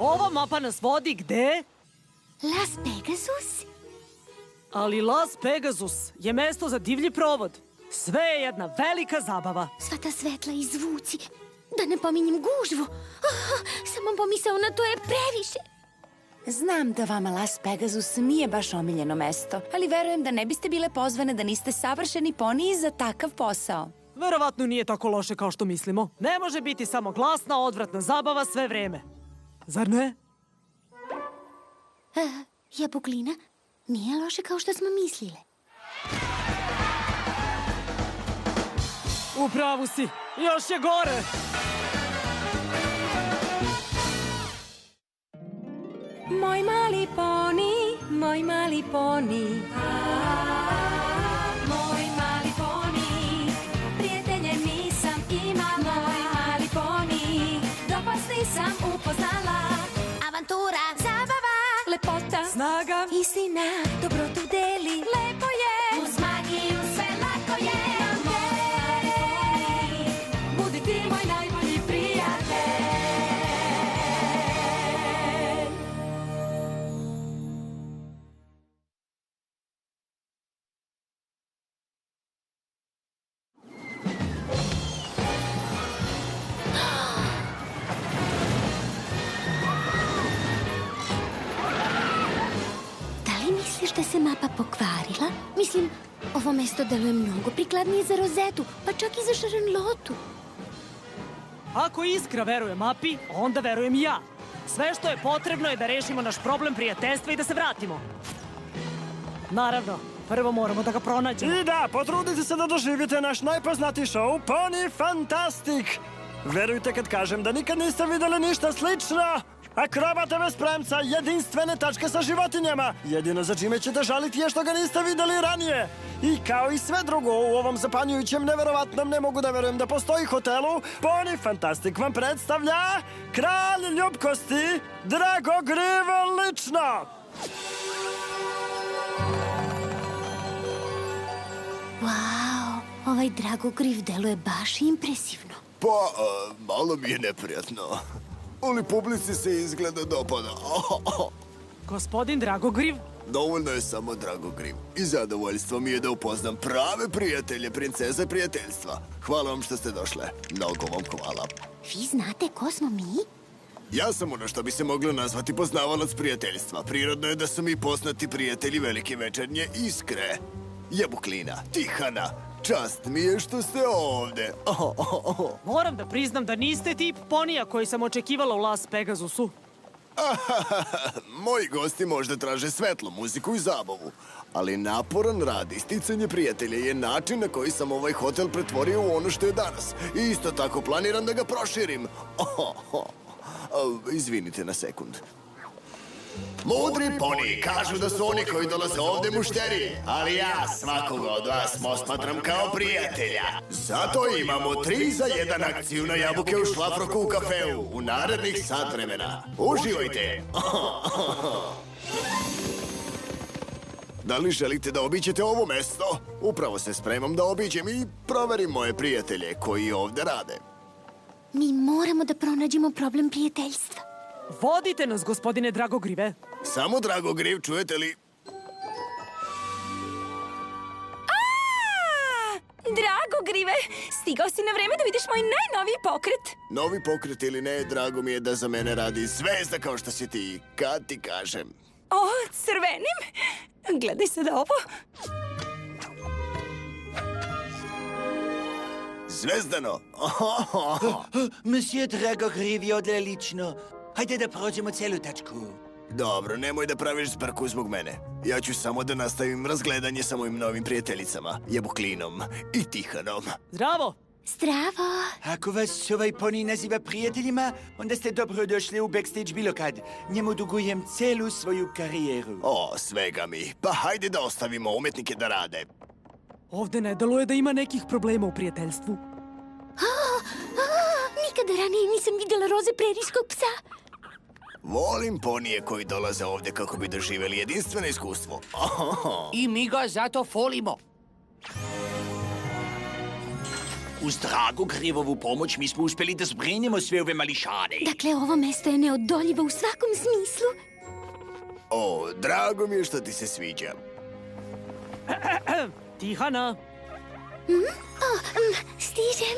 Ova mapa nas vodi gde? Las Pegasus? Ali Las Pegasus je mesto za divlji provod. Sve je jedna velika zabava. Sva ta svetla i zvuci. Da ne pominjem gužvu. Samo pomisao na to je previše. Znam da vama Las Pegasus nije baš omiljeno mesto, ali verujem da ne biste bile pozvane da niste savršeni poniji za takav posao. Verovatno nije tako loše kao što mislimo. Ne može biti samo glasna, odvratna zabava sve vreme. Zar ne? Jabuklina, nije loše kao što smo mislile. U pravu si. Još je gore. Moj mali poni, moj mali poni. Moj mali poni, prijatelje nisam imala. Moj mali poni, dopast nisam upoznala. Avantura, zabava, Lepota, Snaga. istina, dobrotu deli. Lepo je, uz magiju sve lako je. budi ti moj najbolji prijatelj. Da li misliš da se mapa pokvarila? Mislim, ovo mesto deluje mnogo prikladnije za rozetu, pa čak i za šarenlotu. Ako Iskra veruje mapi, onda verujem i ja. Sve što je potrebno je da rešimo naš problem prijateljstva i da se vratimo. Naravno, prvo moramo da ga pronađemo. I da, potrudite se da doživite naš najpoznatiji show Pony Fantastic. Verujte kad kažem da nikad niste videli ništa slično. Akrobat TV spremca, jedinstvene tačke sa životinjama. Jedino za čime ćete žaliti je što ga niste videli ranije. I kao i sve drugo u ovom zapanjujućem, neverovatnom, ne mogu da verujem da postoji hotelu, Pony Fantastic vam predstavlja Kralj ljubkosti, Dragogriv lično. Wow, ovaj Dragogriv deluje baš impresivno. Pa, malo mi je neprijatno. Ali publici se izgleda dopada. Gospodin Dragogriv? Dovoljno je samo Dragogriv. I zadovoljstvo mi je da upoznam prave prijatelje princeze prijateljstva. Hvala vam što ste došle. Mnogo vam hvala. Vi znate ko smo mi? Ja sam ono što bi se moglo nazvati poznavalac prijateljstva. Prirodno je da su mi poznati prijatelji velike večernje Iskre. Jabuklina, Tihana. Čast mi je što ste ovde. Moram da priznam da niste tip ponija koji sam očekivala u Las Pegasusu. Moji gosti možda traže svetlu muziku i zabavu, ali naporan rad i sticanje prijatelja je način na koji sam ovaj hotel pretvorio u ono što je danas. I isto tako planiram da ga proširim. Izvinite na sekund. Mudri poni kažu da su oni koji dolaze ovde mušteri, ali ja svakoga od vas posmatram kao prijatelja. Zato imamo 3 za 1 akciju na jabuke u šlafroku u kafeu u narednih sat vremena. Uživajte! Da li želite da obiđete ovo mesto? Upravo se spremam da obiđem i proverim moje prijatelje koji ovde rade. Mi moramo da pronađemo problem prijateljstva. Vodite nas, gospodine Dragogrive. Samo Dragogriv, čujete li? Dragogrive, stigao si na vreme da vidiš moj najnoviji pokret. Novi pokret ili ne, drago mi je da za mene radi zvezda kao što si ti. Kad ti kažem? O, crvenim? Gledaj sad ovo. Zvezdano! Monsieur Dragogriv je odlično. Hajde da prođemo celu tačku. Dobro, nemoj da praviš zbrku zbog mene. Ja ću samo da nastavim razgledanje sa mojim novim prijateljicama, Jabuklinom i Tihanom. Zdravo! Zdravo! Ako vas ovaj poni naziva prijateljima, onda ste dobro došli u backstage bilo kad. Njemu dugujem celu svoju karijeru. O, svega mi. Pa hajde da ostavimo umetnike da rade. Ovde ne deluje da ima nekih problema u prijateljstvu. Nikada ranije nisam videla roze prerijskog psa. Volim ponije koji dolaze ovde kako bi doživeli jedinstveno iskustvo. I mi ga zato folimo. Uz Dragogrivovu pomoć mi smo uspjeli da zbrinemo sve ove mališane. Dakle, ovo mesto je neodoljivo u svakom smislu. O, drago mi je što ti se sviđa. Tihana, Stižem.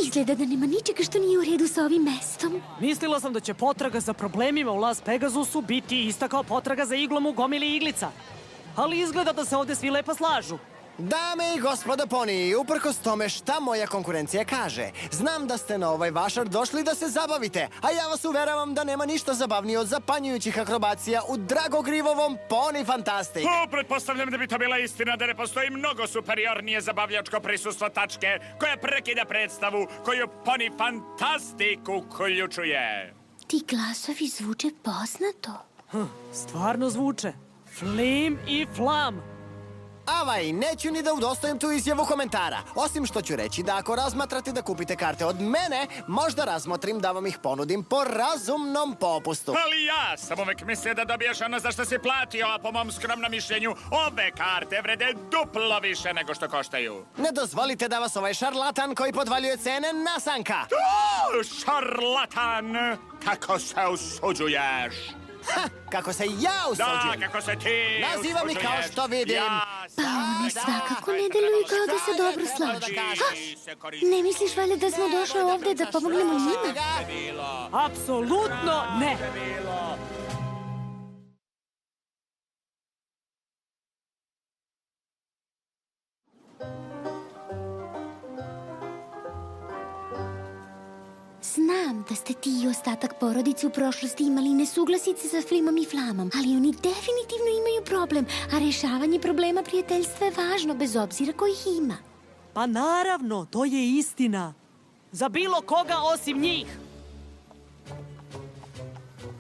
Izgleda da nema ničega što nije u redu sa ovim mestom. mislila sam da će potraga za problemima u Las Pegasusu biti ista kao potraga za iglom u gomili iglica. Ali izgleda da se ovde svi lepo slažu. Dame i gospodo poniji, uprkos tome šta moja konkurencija kaže, znam da ste na ovaj vašar došli da se zabavite, a ja vas uveravam da nema ništa zabavnije od zapanjujućih akrobacija u Dragogrivovom Pony Fantastic. Pretpostavljam da bi to bila istina da ne postoji mnogo superiornije zabavljačko prisustvo tačke koja prekida predstavu koju Pony Fantastic uključuje. Ti glasovi zvuče poznato. Stvarno zvuče. Flim i Flam. Avaj, neću ni da udostojim tu izjavu komentara, osim što ću reći da ako razmatrate da kupite karte od mene, možda razmotrim da vam ih ponudim po razumnom popustu. Ali ja sam uvek mislio da dobiješ ono za što si platio, a po mom skromnom mišljenju ove karte vrede duplo više nego što koštaju. Ne dozvolite da vas ovaj šarlatan koji podvaljuje cene nasanka. O, šarlatan! Kako se usuđuješ? Ha, kako se ja usuđujem. Da, kako se ti Nazivam ih kao što vidim. Pa oni svakako ne deluju kao da se dobro slažu. Ne misliš valjda da smo došli ovde da pomognemo njima? Apsolutno ne. Znam da ste ti i ostatak porodice u prošlosti imali nesuglasice sa Flimom i Flamom, ali oni definitivno imaju problem, a rešavanje problema prijateljstva je važno bez obzira ko ih ima. Pa naravno, to je istina. Za bilo koga osim njih.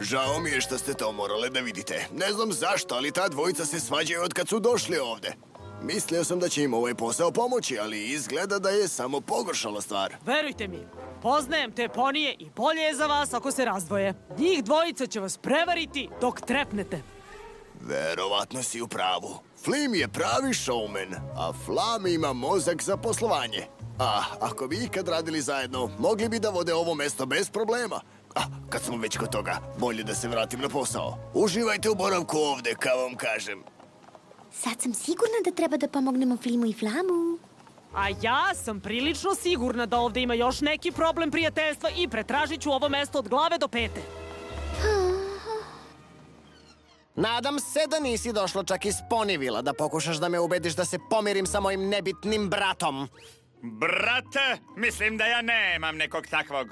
Žao mi je što ste to morale da vidite. Ne znam zašto, ali ta dvojica se svađaju od kad su došli ovde. Mislio sam da će im ovaj posao pomoći, ali izgleda da je samo pogoršala stvar. Verujte mi, poznajem te ponije i bolje je za vas ako se razdvoje. Njih dvojica će vas prevariti dok trepnete. Verovatno si u pravu. Flim je pravi showman, a Flam ima mozak za poslovanje. A ako bi ikad radili zajedno, mogli bi da vode ovo mesto bez problema. A kad smo već kod toga, bolje da se vratim na posao. Uživajte u boravku ovde, kao vam kažem. Sad sam sigurna da treba da pomognemo Flimu i Flamu. A ja sam prilično sigurna da ovde ima još neki problem prijateljstva i pretražit ću ovo mesto od glave do pete. Nadam se da nisi došlo čak iz Ponyvilla da pokušaš da me ubediš da se pomirim sa mojim nebitnim bratom. Brate, mislim da ja nemam nekog takvog.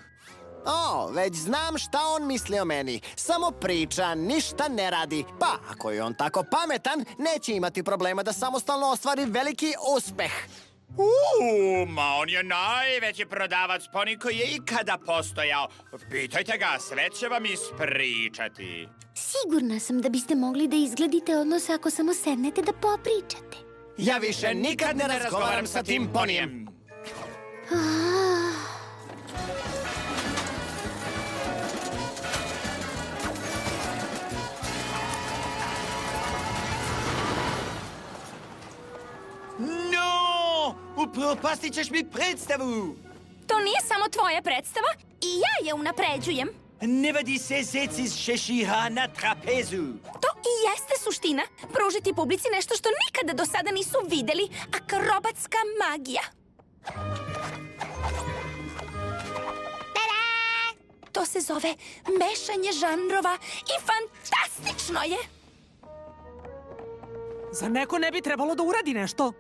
O, već znam šta on misli o meni. Samo priča, ništa ne radi. Pa, ako je on tako pametan, neće imati problema da samostalno ostvari veliki uspeh. Ma on je najveći prodavac poni koji je ikada postojao. Pitajte ga, sve će vam ispričati. Sigurna sam da biste mogli da izgledite odnos ako samo sednete da popričate. Ja više nikad ne razgovaram sa tim ponijem. No! Upropastit ćeš mi predstavu! To nije samo tvoja predstava i ja je unapređujem. Ne vadi se zec iz šešira na trapezu. To i jeste suština. Pružiti publici nešto što nikada do sada nisu videli. Akrobatska magija. Tada! To se zove mešanje žanrova i fantastično je. Zar neko ne bi trebalo da uradi nešto?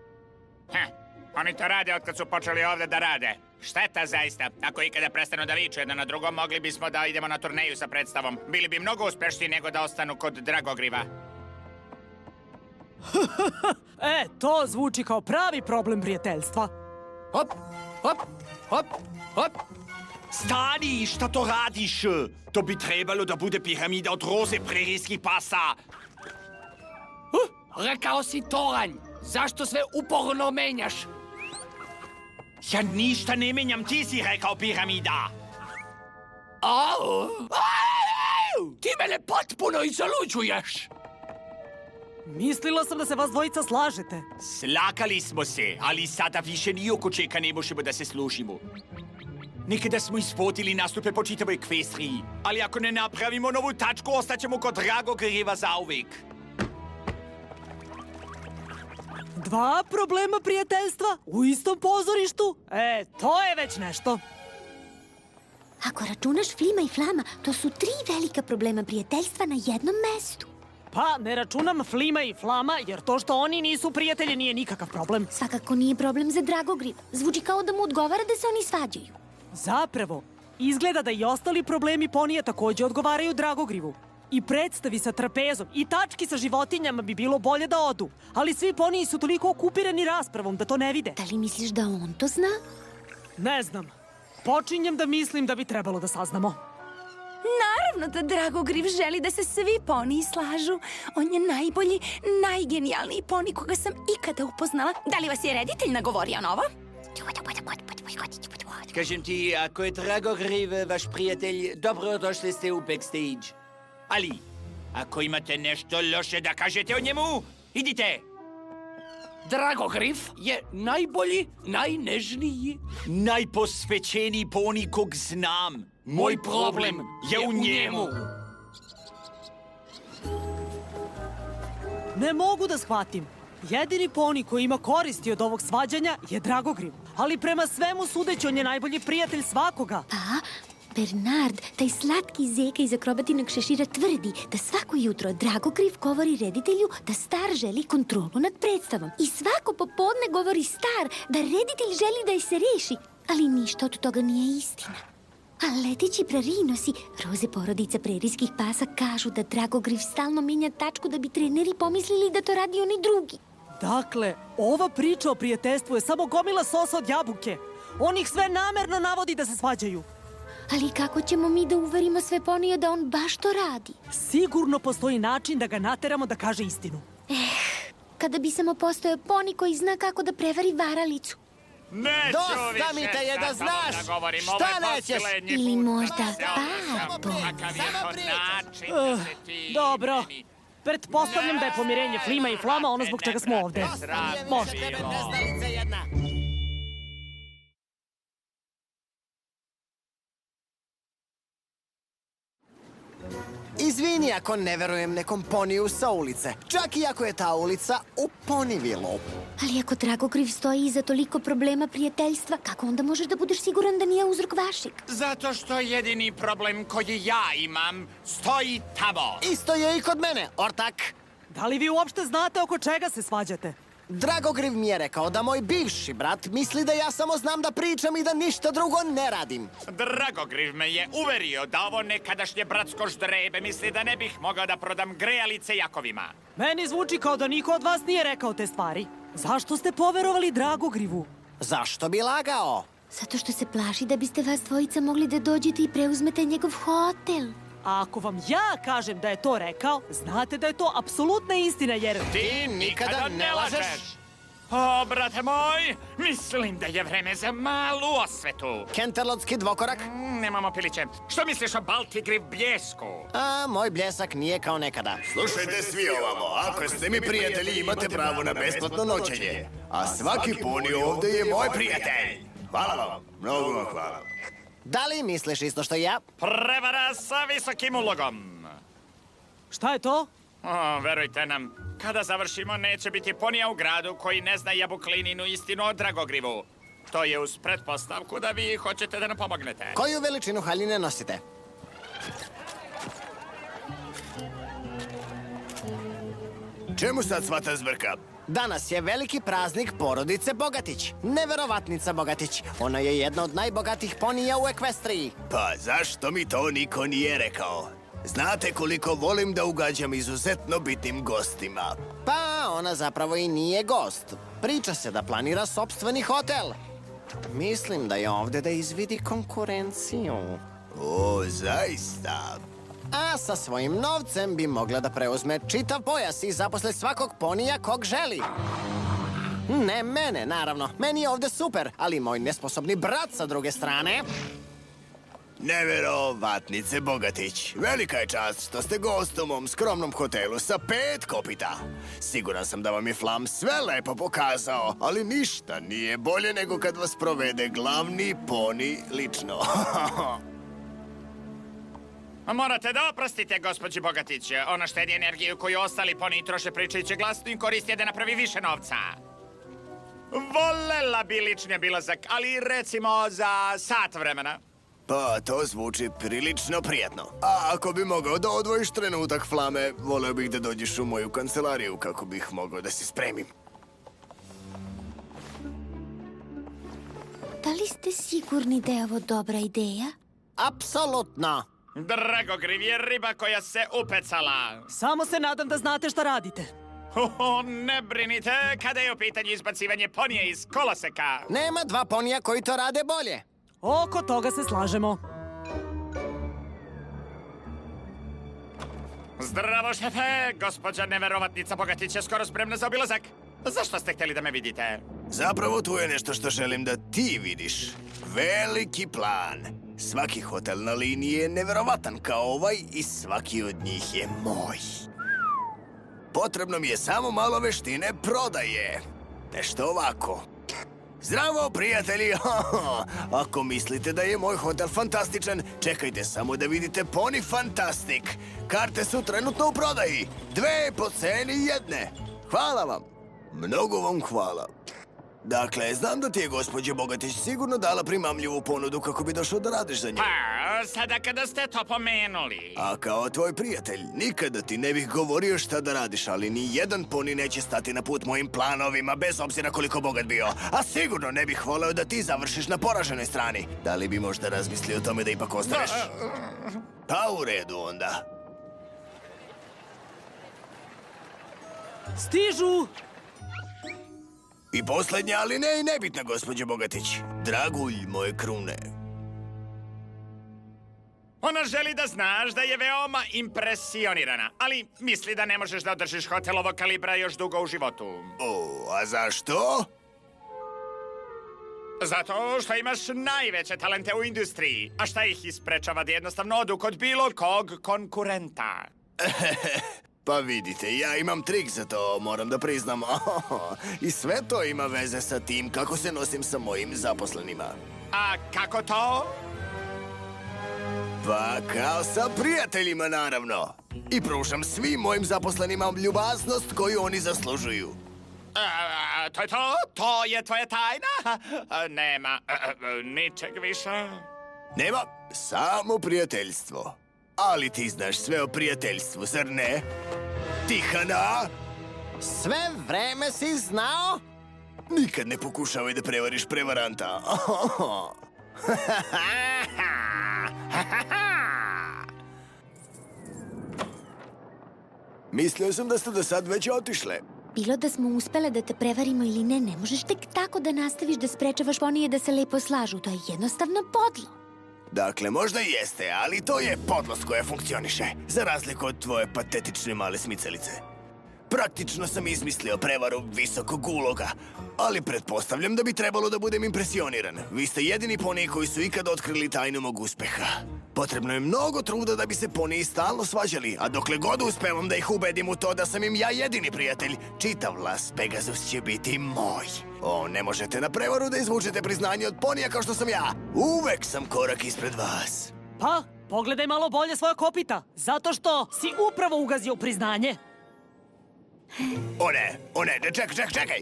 Oni to rade od kad su počeli ovde da rade. Šteta zaista. Ako ikada prestanu da viču jedno na drugo, mogli bismo da idemo na turneju sa predstavom. Bili bi mnogo uspešniji nego da ostanu kod Dragogriva. To zvuči kao pravi problem prijateljstva. Hop, hop, hop, hop. Stani, šta to radiš? To bi trebalo da bude piramida od roze prerijskih pasa. Rekao si toranj. Zašto sve uporno menjaš? Ja ništa ne menjam, ti si rekao piramida. Ti mene potpuno izoluđuješ. Mislila sam da se vas dvojica slažete. Slakali smo se, ali sada više ni oko čega ne možemo da se složimo. Nekada smo isfotili nastupe po čitavoj Ekvestriji, ali ako ne napravimo novu tačku, ostaćemo kod Dragogrijeva zauvek. 2 problema prijateljstva u istom pozorištu? To je već nešto. Ako računaš Flima i Flama, to su 3 velika problema prijateljstva na jednom mestu. Pa, ne računam Flima i Flama, jer to što oni nisu prijatelji nije nikakav problem. Svakako nije problem za Dragogriv. Zvuči kao da mu odgovara da se oni svađaju. Zapravo, izgleda da i ostali problemi ponija takođe odgovaraju Dragogrivu. I predstavi sa trapezom i tački sa životinjama bi bilo bolje da odu. Ali svi poniji su toliko okupirani raspravom da to ne vide. Da li misliš da on to zna? Ne znam. Počinjem da mislim da bi trebalo da saznamo. Naravno da Dragogriv želi da se svi poniji slažu. On je najbolji, najgenijalniji poni koga sam ikada upoznala. Da li vas je reditelj nagovorio na ovo? Kažem ti, ako je Dragogriv vaš prijatelj, dobro došli ste u backstage. Ali, ako imate nešto loše da kažete o njemu, idite! Dragogriv je najbolji, najnežniji, najposvećeniji poni kog znam. Moj problem je u njemu. Ne mogu da shvatim. Jedini poni koji ima koristi od ovog svađanja je Dragogriv. Ali prema svemu sudeći, on je najbolji prijatelj svakoga. Pa, Bernard, taj slatki zeka iz akrobatinog šešira tvrdi da svako jutro Dragogriv govori reditelju da Star želi kontrolu nad predstavom. I svako popodne govori Star da reditelj želi da je se reši. Ali ništa od toga nije istina. A leteći prarinosi, roze porodica prerijskih pasa kažu da Dragogriv stalno menja tačku da bi treneri pomislili da to radi oni drugi. Dakle, ova priča o prijateljstvu je samo gomila sosa od jabuke. On ih sve namerno navodi da se svađaju. Ali kako ćemo mi da uverimo sve ponije da on baš to radi? Sigurno postoji način da ga nateramo da kaže istinu. Kada bi samo postojao poni koji zna kako da prevari varalicu. Dosta mi te je da znaš! Šta nećeš? Ili možda Babo. Dobro. Pretpostavljam da je pomirenje Flima i Flama ono zbog čega smo ovde. Može. Izvini ako ne verujem nekom poniju sa ulice. Čak i ako je ta ulica u Ponyvillu. Ali ako Dragogriv stoji iza toliko problema prijateljstva, kako onda možeš da budeš siguran da nije uzrok vašeg? Zato što jedini problem koji ja imam stoji tamo. Isto je i kod mene, ortak. Da li vi uopšte znate oko čega se svađate? Dragogriv mi je rekao da moj bivši brat misli da ja samo znam da pričam i da ništa drugo ne radim. Dragogriv me je uverio da ovo nekadašnje bratsko ždrebe misli da ne bih mogao da prodam grejalice Jakovima. Meni zvuči kao da niko od vas nije rekao te stvari. Zašto ste poverovali Dragogrivu? Zašto bi lagao? Zato što se plaši da biste vas dvojica mogli da dođete i preuzmete njegov hotel. A ako vam ja kažem da je to rekao, znate da je to apsolutna istina, jer... Ti nikada ne lažeš! O, brate moj, mislim da je vreme za malu osvetu. Kenterlotski dvokorak? Nemamo piliće. Što misliš o Baltigriv bljesku? A, moj bljesak nije kao nekada. Slušajte svi ovamo, ako ste mi prijatelji imate pravo na besplatno noćenje. A svaki poni ovde je moj prijatelj. Hvala vam, mnogo vam hvala. Da li misliš isto što ja? Prevara sa visokim ulogom. Šta je to? O, verujte nam, kada završimo neće biti ponija u gradu koji ne zna jabuklininu istinu o Dragogrivu. To je uz pretpostavku da vi hoćete da nam pomognete. Koju veličinu haljine nosite? Čemu sad sva ta zbrka? Danas je veliki praznik porodice Bogatić. Neverovatnica Bogatić. Ona je jedna od najbogatijih ponija u Ekvestriji. Pa zašto mi to niko nije rekao? Znate koliko volim da ugađam izuzetno bitnim gostima. Pa, ona zapravo i nije gost. Priča se da planira sopstveni hotel. Mislim da je ovde da izvidi konkurenciju. O, zaista? A sa svojim novcem bi mogla da preuzme čitav pojas i zaposle svakog ponija kog želi. Ne mene, naravno. Meni je ovde super, ali moj nesposobni brat sa druge strane... Neverovatnice Bogatić. Velika je čast što ste gost u mom skromnom hotelu sa 5 kopita. Siguran sam da vam je Flam sve lepo pokazao, ali ništa nije bolje nego kad vas provede glavni poni lično. Morate da oprostite, gospođi Bogatić. Ona štedi energiju koju ostali poni troše pričajući glasno i koristi da napravi više novca. Volela bi lični obilazak, ali recimo za sat vremena. Pa, to zvuči prilično prijatno. A ako bi mogao da odvojiš trenutak, Flame, voleo bih da dođeš u moju kancelariju kako bih mogao da se spremim. Da li ste sigurni da je ovo dobra ideja? Apsolutno. Dragogriv je riba koja se upecala. Samo se nadam da znate šta radite. Ne brinite kada je u pitanju izbacivanje ponija iz koloseka. Nema 2 ponija koji to rade bolje. Oko toga se slažemo. Zdravo, šefe! Gospođa neverovatnica Bogatić je skoro spremna za obilazak. Zašto ste htjeli da me vidite? Zapravo tu je nešto što želim da ti vidiš. Veliki plan. Svaki hotel na liniji je neverovatan kao ovaj i svaki od njih je moj. Potrebno mi je samo malo veštine prodaje. Nešto ovako. Zdravo, prijatelji! Ako mislite da je moj hotel fantastičan, čekajte samo da vidite Pony Fantastic. Karte su trenutno u prodaji. 2 po ceni jedne. Hvala vam. Mnogo vam hvala. Dakle, znam da ti je gospođa Bogatić sigurno dala primamljivu ponudu kako bi došao da radiš za nju. Pa, sada kada ste to pomenuli. A kao tvoj prijatelj, nikada ti ne bih govorio šta da radiš, ali ni jedan poni neće stati na put mojim planovima, bez obzira koliko bogat bio. A sigurno ne bih voleo da ti završiš na poraženoj strani. Da li bi možda razmislio o tome da ipak ostaneš? Pa u redu onda. Stižu! I posljednja, ali ne i nebitna, gospođo Bogatić. Dragulj moje krune. Ona želi da znaš da je veoma impresionirana, ali misli da ne možeš da održiš hotel ovog kalibra još dugo u životu. O, a zašto? Zato što imaš najveće talente u industriji, a šta ih isprečava da jednostavno odu kod bilo kog konkurenta. Pa vidite, ja imam trik za to, moram da priznam. I sve to ima veze sa tim kako se nosim sa mojim zaposlenima. A kako to? Pa kao sa prijateljima, naravno. I pružam svim mojim zaposlenima ljubaznost koju oni zaslužuju. To je to? To je tvoja tajna? Nema ničeg više. Nema, samo prijateljstvo. Ali ti znaš sve o prijateljstvu, zar ne? Tihana? Sve vreme si znao? Nikad ne pokušavaj da prevariš prevaranta. Mislio sam da ste do sad već otišle. Bilo da smo uspele da te prevarimo ili ne, ne možeš tek tako da nastaviš da sprečavaš ponije da se lepo slažu. To je jednostavno podlo. Dakle, možda i jeste, ali to je podlost koja funkcioniše, za razliku od tvoje patetične male smicalice. Praktično sam izmislio prevaru visokog uloga, ali pretpostavljam da bi trebalo da budem impresioniran. Vi ste jedini poniji koji su ikad otkrili tajnu mog uspeha. Potrebno je mnogo truda da bi se poniji stalno svađali, a dokle god uspevam da ih ubedim u to da sam im ja jedini prijatelj, čitav Las Pegasus će biti moj. Ne možete na prevaru da izvučete priznanje od ponija kao što sam ja. Uvek sam korak ispred vas. Pa, pogledaj malo bolje svoje kopita, zato što si upravo ugazio priznanje. O ne, čekaj.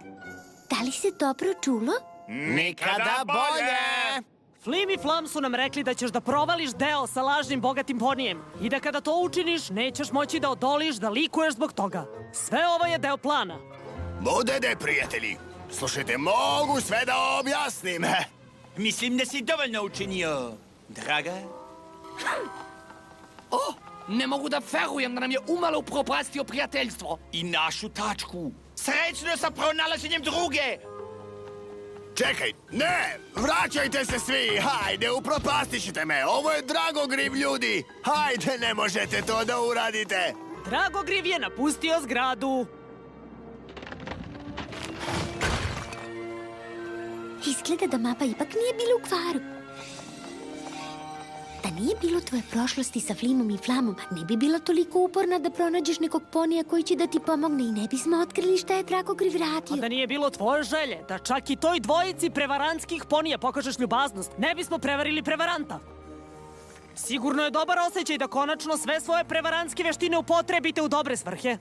Da li se dobro čulo? Nikada bolje! Flim i Flam su nam rekli da ćeš da provališ deo sa lažnim bogatim ponijem i da kada to učiniš, nećeš moći da odoliš, da likuješ zbog toga. Sve ovo je deo plana. Modede, prijatelji, slušajte, mogu sve da objasnim. Mislim da si dovoljno učinio, draga. Ne mogu da verujem da nam je umalo upropastio prijateljstvo. I našu tačku. Srećno sa pronalaženjem druge. Čekaj, ne! Vraćajte se svi! Hajde, upropastit ćete me! Ovo je Dragogriv, ljudi! Hajde, ne možete to da uradite! Dragogriv je napustio zgradu. Izgleda da mapa ipak nije bila u kvaru. Da nije bilo tvoje prošlosti sa Flimom i Flamom, ne bi bila toliko uporna da pronađeš nekog ponija koji će da ti pomogne i ne bismo otkrili šta je Dragogriv radio. A da nije bilo tvoje želje, da čak i toj dvojici prevarantskih ponija pokažeš ljubaznost, ne bismo prevarili prevaranta. Sigurno je dobar osjećaj da konačno sve svoje prevarantske veštine upotrebite u dobre svrhe.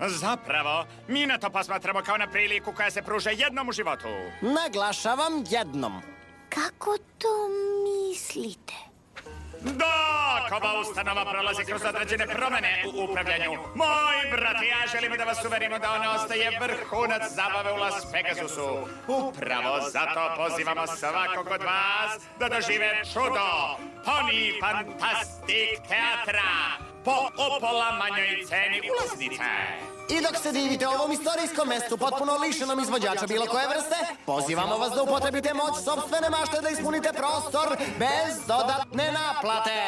Zapravo, mi na to posmatramo kao na priliku koja se pruža jednom u životu. Naglašavam jednom. Kako to mislite? Dok ova ustanova prolazi kroz određene promene u upravljanju, moj brat i ja želimo da vas uverimo da ona ostaje vrhunac zabave u Las Pegasusu. Upravo zato pozivamo svakog od vas da dožive čudo Pony Fantastic teatra po upola manjoj ceni ulaznice. I dok se divite ovom istorijskom mestu potpuno lišenom izvođača bilo koje vrste, pozivamo vas da upotrebite moć sopstvene mašte da ispunite prostor bez dodatne naplate.